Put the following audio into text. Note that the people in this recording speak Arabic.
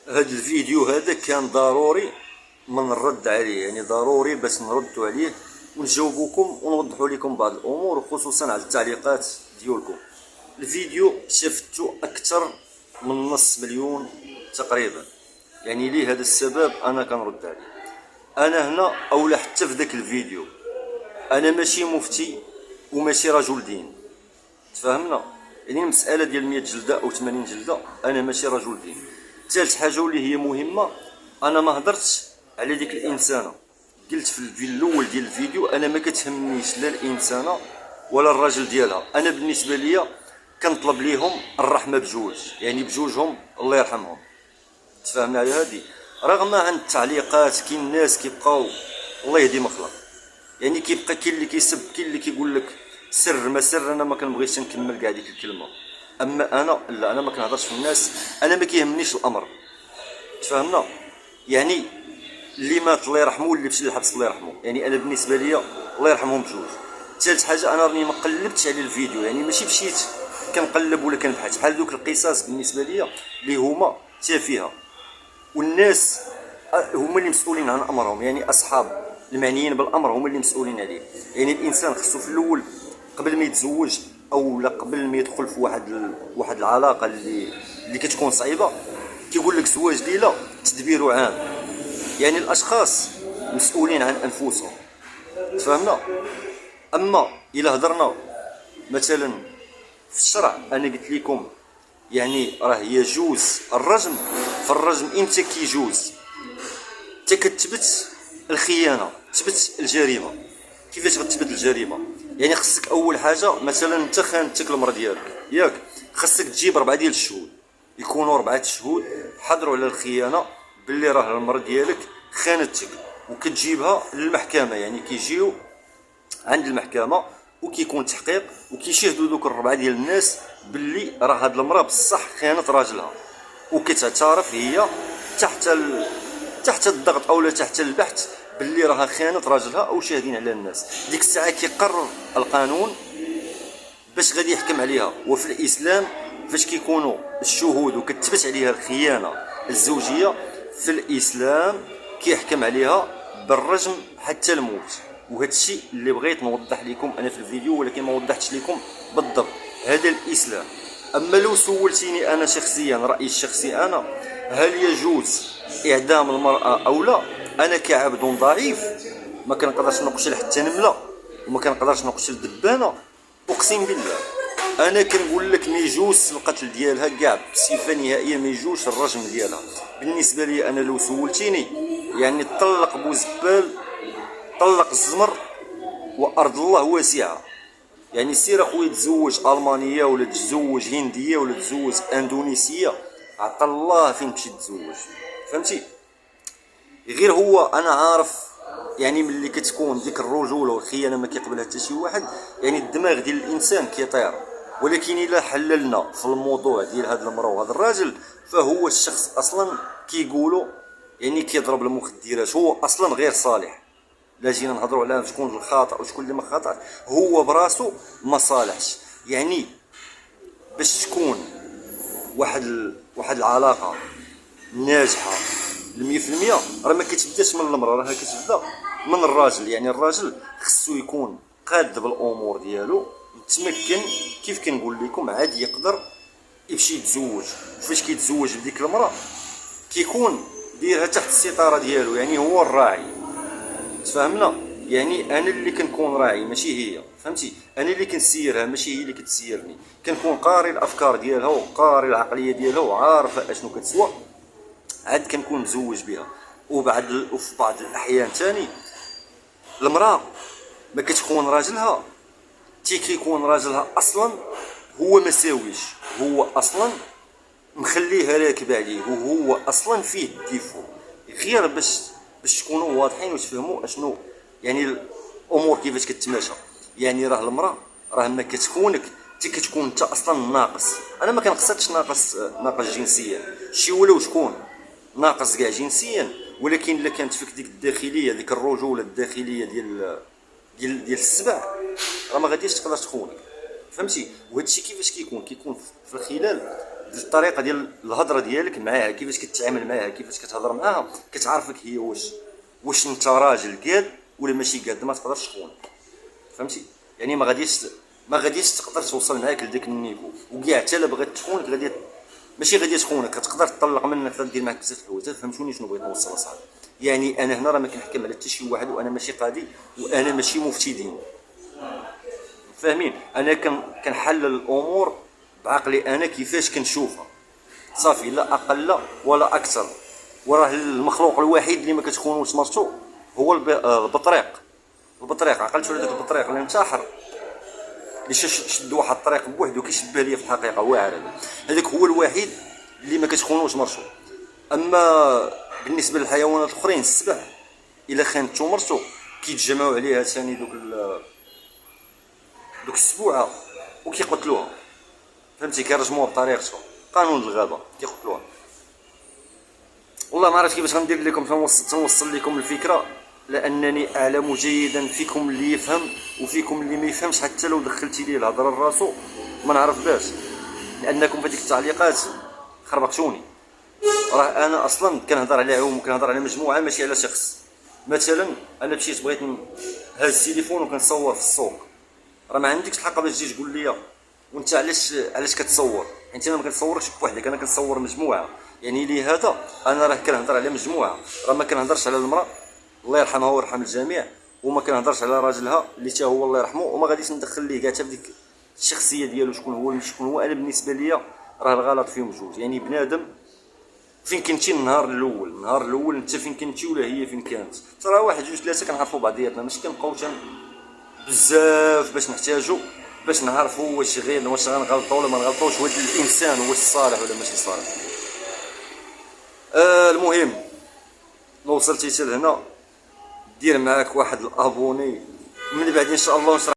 هذا الفيديو هذا كان ضروري من الرد عليه، يعني ضروري باش نردوا عليه ونجاوبوكم ونوضحوا لكم بعض الامور، وخصوصا على التعليقات ديالكم. الفيديو شفتو اكثر من نص مليون تقريبا، يعني ليه هذا السبب انا كنرد عليه. انا هنا اولا حتى في ذاك الفيديو انا ماشي مفتي وماشي رجل دين، تفهمنا؟ يعني المساله ديال 100 جلده او 80 جلده انا ماشي رجل دين. ثالث حاجه واللي هي مهمه، انا ما هضرتش على ديك الانسانه. قلت في الاول ديال الفيديو انا ما كتهمنيش لا الانسانه ولا الراجل ديالها. انا بالنسبه ليا كنطلب ليهم الرحمه بجوج، يعني بجوجهم الله يرحمهم. تفاهمنا على هذه؟ رغم عن التعليقات كاين الناس كيبقاو الله يهدي مخلق، يعني كيبقى كاين اللي كيسب، كاين اللي كيقول لك سر ما سر. انا ما كنبغيش نكمل كاع ديك الكلمه، اما انا لا، انا ما كنهضرش في الناس، انا ما كيهمنيش الامر. تفهمنا؟ يعني اللي مات الله يرحمه واللي مشى للحبس الله يرحمه، يعني انا بالنسبه ليا الله يرحمهم بجوج. ثالث حاجه، انا راني ما قلبتش على الفيديو، يعني ماشي مشيت كنقلب ولا كنبحث بحال دوك القصص بالنسبه ليا اللي هما تافهه، والناس هما اللي مسؤولين عن امرهم، يعني اصحاب المعنيين بالامر هما اللي مسؤولين عليه. يعني الانسان خصو في الاول قبل ما يتزوج او لا قبل ما يدخل في واحد العلاقه اللي كتكون صعيبه، كيقول لك زواج ليله تدبيره عام. يعني الاشخاص مسؤولين عن انفسهم، تفهمنا؟ اما الا هضرنا مثلا في الشرع، انا قلت لكم يعني راه يجوز الرجم. فالرجم امتى كيجوز؟ حتى كتثبت الخيانه، تثبت الجريمه. كيفاش غتثبت الجريمه؟ يعني خصك اول حاجه مثلا انت خانتك المراه ديالك، ياك؟ خصك تجيب 4 ديال الشهود، يكونوا 4 شهود حضروا على الخيانه باللي راه المراه ديالك خانتك، وكتجيبها للمحكمه. يعني كيجيو عند المحكمه وكيكون تحقيق وكيشهدوا دوك 4 ديال الناس باللي راه هاد المراه بصح خانت راجلها، وكتعترف هي تحت الضغط او تحت البحث باللي راها خانت راجلها، او شاهدين على الناس. ديك الساعه كيقرر القانون باش غادي يحكم عليها. وفي الاسلام فاش كيكونوا الشهود وكتثبت عليها الخيانه الزوجيه، في الاسلام كيحكم عليها بالرجم حتى الموت. وهذا الشيء اللي بغيت نوضح لكم انا في الفيديو، ولكن ما وضحتش لكم بالضبط. هذا الاسلام. اما لو سولتيني انا شخصيا، رايي الشخصي انا، هل يجوز اعدام المراه او لا؟ انا كعبد ضعيف ما كنقدرش نقتل حتى نمله، وما كنقدرش نقتل دبانه. اقسم بالله انا كنقول لك ما يجوز القتل ديالها كاع بصفه نهائيه، ما يجوز الرجم ديالها. بالنسبه لي انا لو سولتيني، يعني طلق بوزبال، طلق الزمر، وارض الله واسعه. يعني سير اخويا تزوج المانيه ولا تزوج هنديه ولا تزوج اندونيسيه، عطا الله فين تمشي تزوج. فهمتي؟ غير هو انا عارف يعني ملي كتكون ديك الرجوله والخيانه ما كيقبلها حتى شي واحد، يعني الدماغ ديال الانسان كيطير. ولكن الا حللنا في الموضوع ديال هاد المراه وهذا الراجل، فهو الشخص اصلا كيقولوا يعني كيضرب المخدرات، هو اصلا غير صالح. لا جينا نهضروا على شكون الخاطئ وشكون اللي ما خاطئ، هو براسو ما صالحش. يعني باش تكون واحد العلاقه ناجحه 100%، راه ما كتبداش من المراه، راه كتبدا من الراجل. يعني الراجل خصو يكون قاد بالامور ديالو، متمكن. كيف كنقول لكم عادي يقدر يمشي يتزوج. فاش كيتزوج بديك المراه كيكون ديرها تحت السيطره ديالو، يعني هو الراعي. تفهمنا؟ يعني انا اللي كنكون راعي ماشي هي. فهمتي؟ انا اللي كنسيرها ماشي هي اللي كتسيرني. كنكون قاري الافكار ديالها وقاري العقليه ديالها وعارفه اشنو كتسوى، عاد كنكون مزوج بها. وفي بعض الاحيان ثاني المراه ما كتكون راجلها كيكون راجلها اصلا هو ما ساويش، هو اصلا مخليها راكبه عليه، وهو اصلا فيه الديفو. غير باش تكونوا واضحين وتفهموا اشنو يعني الامور كيفاش كتماشى. يعني راه المراه راه ما كتكونك انت كتكون انت اصلا ناقص. انا ما كنقصدش ناقص جنسيا، شي ولو شكون ناقص كاع جنسيا، ولكن الا كانت فيك ديك الداخليه، ديك الرجوله الداخليه ديال السبع، راه ما غاديش تقدر تخونك. فهمتي؟ وهذا الشيء كيفاش كيكون في خلال الطريقه ديال الهضره ديالك معاها، كيفاش كتعامل معاها، كيفاش كتهضر معاها، كتعرفك هي واش انت راجل قاد ولا ماشي قاد. ما تقدرش تخون، فهمتي؟ يعني ما غاديش تقدر توصل معاك لذاك النيفو. وكاع حتى الا بغات تخونك ماشي غادي تخونك، كتقدر تطلق منك، تقدر دير معاك بزاف الحوايج. فهمتوني شنو بغيت نوصل اصاحبي؟ يعني انا هنا راه ما كنحكم على حتى شي واحد، وانا ماشي قاضي، وانا ماشي مفتي دين، فاهمين؟ انا كنحلل الامور بعقلي انا كيفاش كنشوفها، صافي، لا اقل ولا اكثر. وراه المخلوق الوحيد اللي ما كتخونوش مرتو هو البطريق. عقلتوا على داك البطريق اللي انتحر، اللي شد واحد الطريق بوحدو كيشبه ليا في الحقيقه، واعر هذاك هو الوحيد اللي ما كتخونوش مرتو. اما بالنسبه للحيوانات الاخرين، السبع الا خانتو مرتو كيتجمعوا عليها ثاني دوك السبوعه وكيقتلوها، فهمتي؟ كيرجموها بطريقتهم، قانون الغابه كيقتلوها. والله ما عرفت كيفاش غندير لكم تنوصل لكم الفكره، لانني اعلم جيدا فيكم اللي يفهم وفيكم اللي ما يفهمش. حتى لو دخلتي ليه الهضره لراسو ما نعرف باش، لانكم في هذيك التعليقات خربقتوني. راه انا اصلا كنهضر على عموم، كنهضر على مجموعه ماشي على شخص. مثلا انا مشيت بغيت نهز التليفون وكنصور في السوق، راه ما عندكش الحق باش تجي تقول لي وانت علاش كتصور، حيت انا ما كنصوركش بوحدك، انا كنصور مجموعه. يعني لهذا انا راه كنهضر على مجموعه، راه ما كنهضرش على المراه الله يرحمها ويرحم الجميع، وما كنهضرش على راجلها اللي حتى هو الله يرحمه، وما غاديش ندخل ليه كاع حتى في ديك الشخصيه ديالو شكون هو ولا شكون هو. انا بالنسبه ليا راه الغلط فيهم جوج. يعني بنادم فين كنتي النهار الاول انت فين كنتي ولا هي فين كانت، ترى واحد جوج ثلاثه كنعرفوا بعضياتنا، ماشي كنبقاو بزاف باش نحتاجوا باش نعرفوا واش غنغلطوا ولا ما نغلطوش، واش الانسان واش صالح ولا ماشي صالح. المهم لو وصلتي حتى لهنا دير معاك واحد الابوني، من بعد ان شاء الله نشرح